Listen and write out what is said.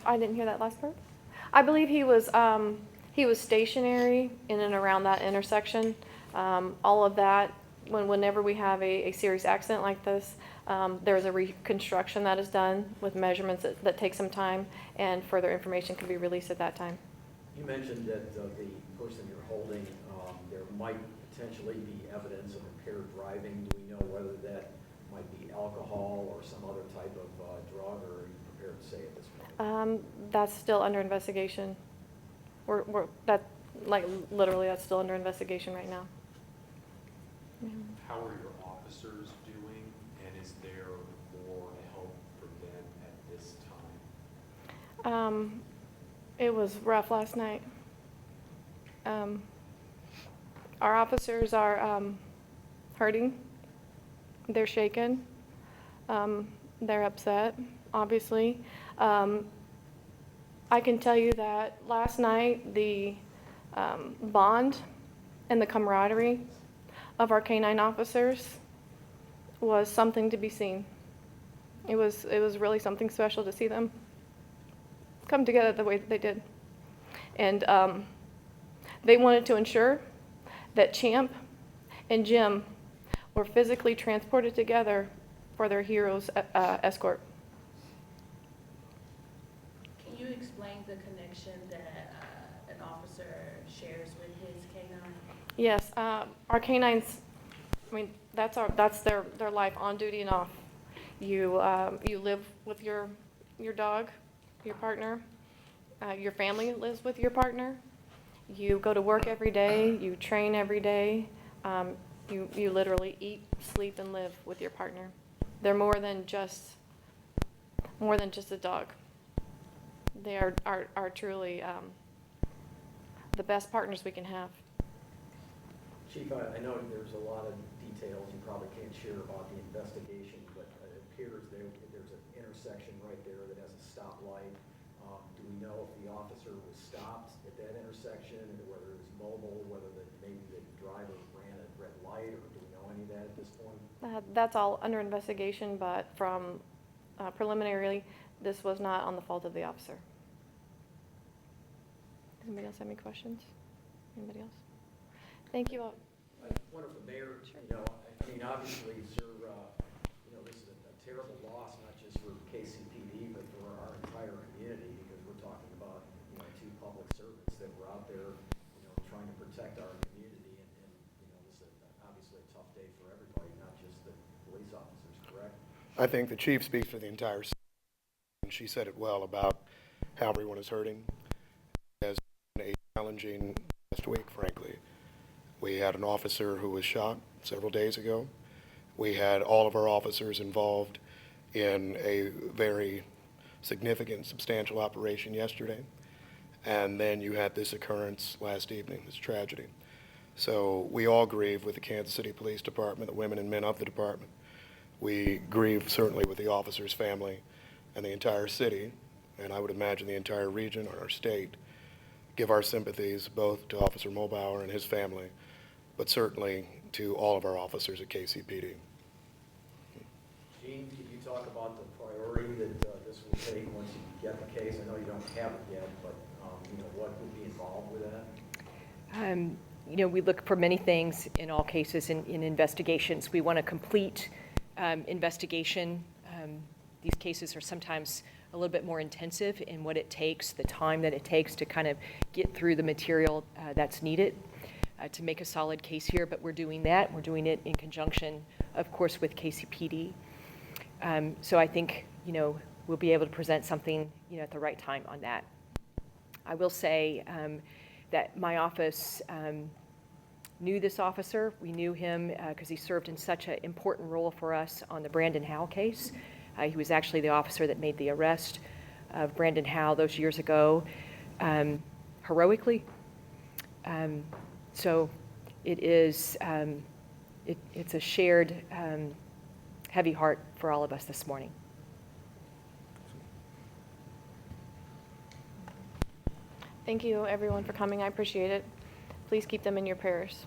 I didn't hear that last part. I believe he was stationary in and around that intersection. All of that, whenever we have a serious accident like this, there's a reconstruction that is done with measurements that take some time, and further information can be released at that time. You mentioned that the person you're holding, there might potentially be evidence of impaired driving. Do we know whether that might be alcohol or some other type of drug, or are you prepared to say at this point? That's still under investigation. Literally that's still under investigation right now. How are your officers doing, and is there more help for them at this time? It was rough last night. Our officers are hurting. They're shaken. They're upset, obviously. I can tell you that last night the bond and the camaraderie of our canine officers was something to be seen. It was really something special to see them come together the way that they did. And they wanted to ensure that Champ and Jim were physically transported together for their hero's escort. Can you explain the connection that an officer shares with his canine? Yes, our canines, I mean, that's their life on duty and off. You live with your dog, your partner. Your family lives with your partner. You go to work every day. You train every day. You literally eat, sleep, and live with your partner. They're more than just a dog. They are truly the best partners we can have. Chief, I know there's a lot of details you probably can't share about the investigation, but it appears there's an intersection right there that has a stoplight. Do we know if the officer was stopped at that intersection, and whether it was mobile, whether maybe the driver ran a red light, or do we know any of that at this point? That's all under investigation, but from preliminarily, this was not on the fault of the officer. Does anybody else have any questions? Anybody else? Thank you all. I wonder if the mayor, I mean, obviously, sir, this is a terrible loss, not just for KCPD, but for our entire community, because we're talking about, two public servants that were out there, trying to protect our community, and this is obviously a tough day for everybody, not just the police officers, correct? I think the chief speaks for the entire city, and she said it well about how everyone is hurting. It has been a challenging last week, frankly. We had an officer who was shot several days ago. We had all of our officers involved in a very significant, substantial operation yesterday. And then you had this occurrence last evening, this tragedy. So we all grieve with the Kansas City Police Department, the women and men of the department. We grieve certainly with the officer's family and the entire city, and I would imagine the entire region or our state. Give our sympathies both to Officer Mulbauer and his family, but certainly to all of our officers at KCPD. Gene, could you talk about the priority that this will take once you get the case? I know you don't have it yet, but what would be involved with that? We look for many things in all cases in investigations. We want a complete investigation. These cases are sometimes a little bit more intensive in what it takes, the time that it takes to kind of get through the material that's needed to make a solid case here, but we're doing that. We're doing it in conjunction, of course, with KCPD. So I think, we'll be able to present something, at the right time on that. I will say that my office knew this officer. We knew him because he served in such an important role for us on the Brandon Howell case. He was actually the officer that made the arrest of Brandon Howell those years ago, heroically. So it is, it's a shared heavy heart for all of us this morning. Thank you, everyone, for coming. I appreciate it. Please keep them in your prayers.